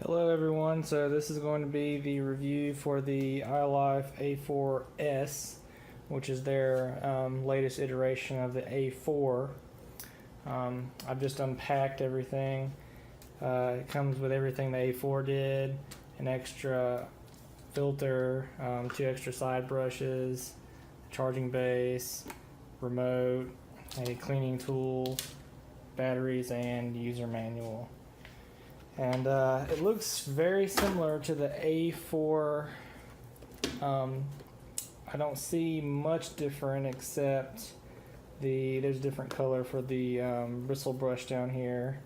Hello everyone, so this is going to be the review for the ILIFE A4s, which is their latest iteration of the A4. I've just unpacked everything. It comes with everything the A4 did, an extra filter, 2 extra side brushes, charging base, remote, a cleaning tool, batteries, and user manual. And it looks very similar to the A4. I don't see much different except there's a different color for the bristle brush down here,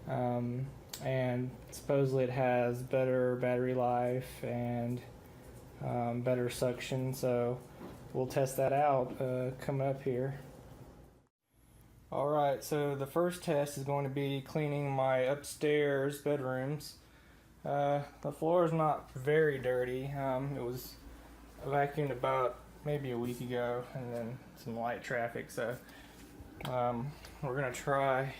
and supposedly it has better battery life and better suction, so we'll test that out coming up here. Alright, so the first test is going to be cleaning my upstairs bedrooms. The floor is not very dirty. It was vacuumed about maybe a week ago, and then some light traffic, so we're going to try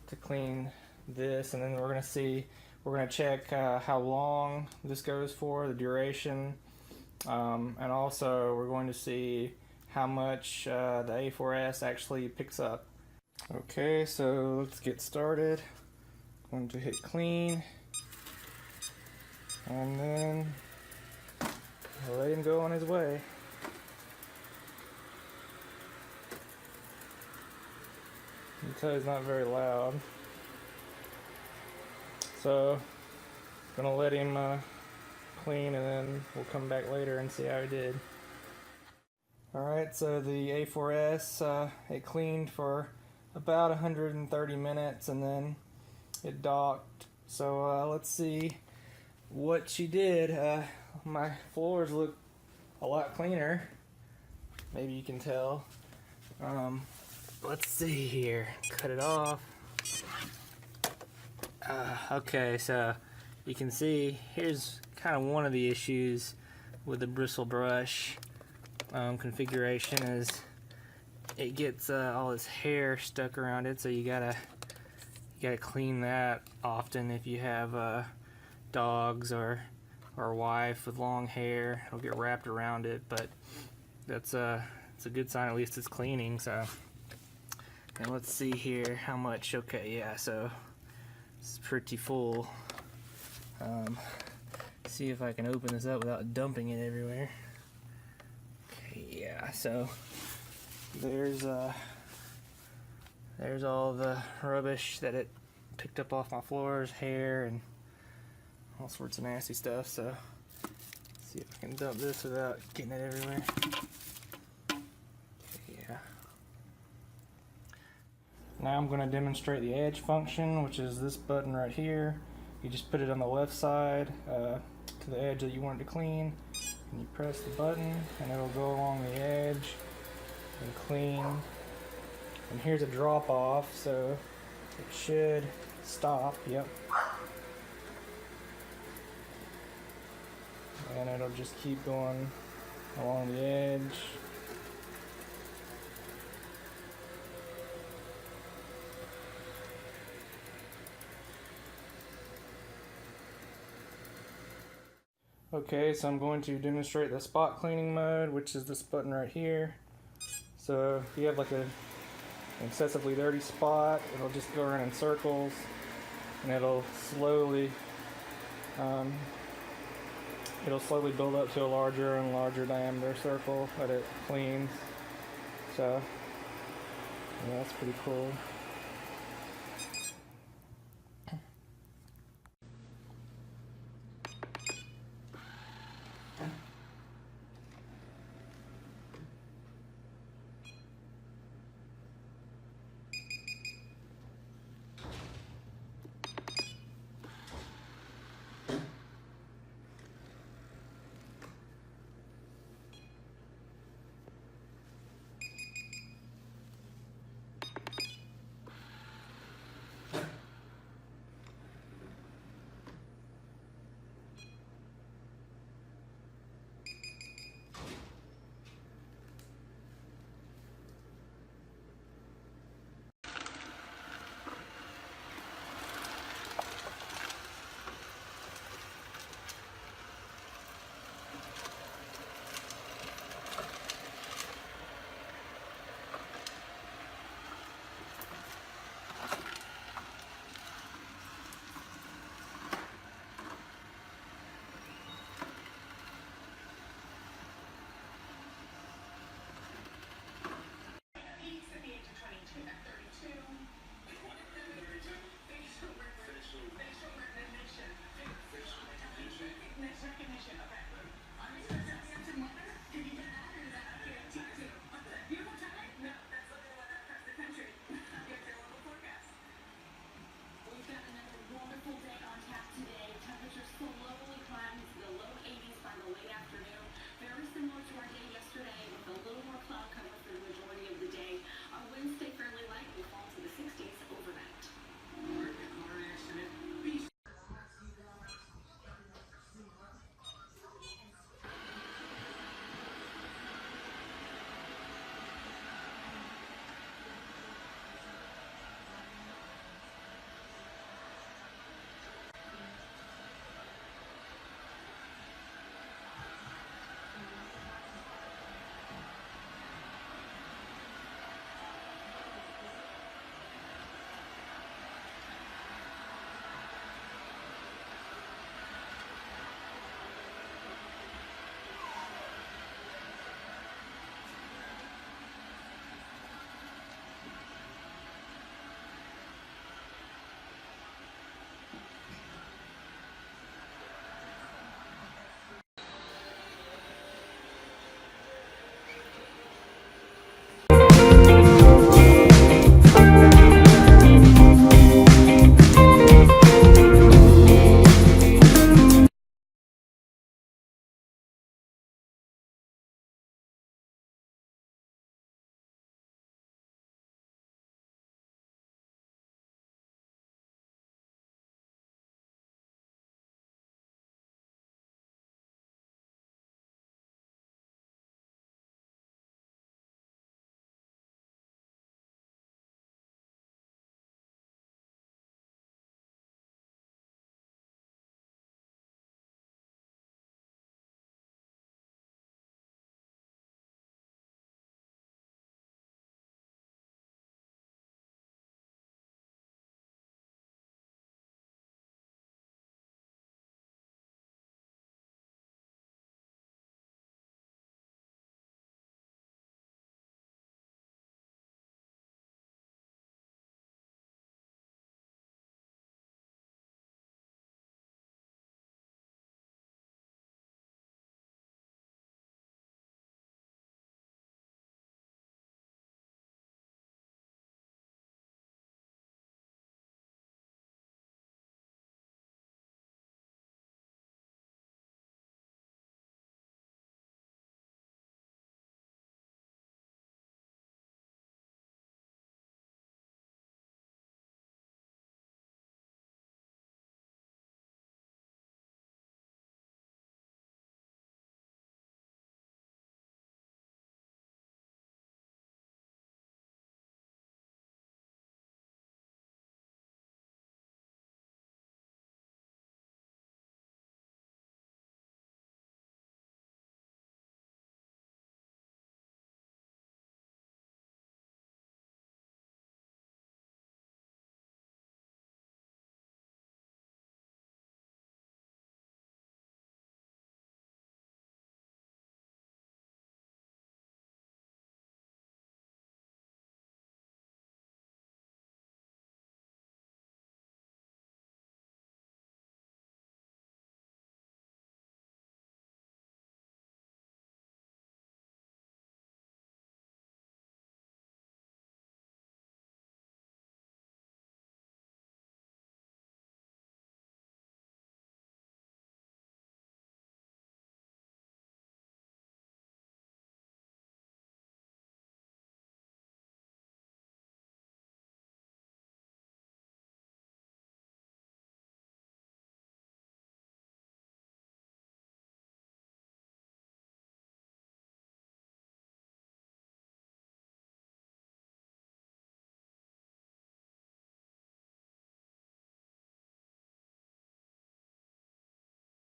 to clean this, and then we're going to check how long this goes for, the duration, and also we're going to see how much the A4s actually picks up. Okay, so let's get started. I'm going to hit clean, and then let him go on his way. You can tell he's not very loud. So I'm gonna let him clean, and then we'll come back later and see how he did. Alright, so the A4s, it cleaned for about 130 minutes and then it docked. So let's see what she did. My floors look a lot cleaner. Maybe you can tell. Let's see here. Cut it off. Okay, so you can see here's kind of one of the issues with the bristle brush configuration is it gets all this hair stuck around it, so you gotta clean that often if you have dogs or a wife with long hair. It'll get wrapped around it, but that's it's a good sign, at least it's cleaning. So, and let's see here how much. Okay, yeah, so it's pretty full. See if I can open this up without dumping it everywhere. Yeah, so there's all the rubbish that it picked up off my floors, hair and all sorts of nasty stuff. So let's see if I can dump this without getting it everywhere. Yeah. Now I'm going to demonstrate the edge function, which is this button right here. You just put it on the left side to the edge that you want it to clean, and you press the button and it'll go along the edge and clean. And here's a drop off, so it should stop. Yep. And it'll just keep going along the edge. Okay, so I'm going to demonstrate the spot cleaning mode, which is this button right here. So if you have like an excessively dirty spot, it'll just go around in circles, and it'll slowly build up to a larger and larger diameter circle that it cleans. So yeah, that's pretty cool.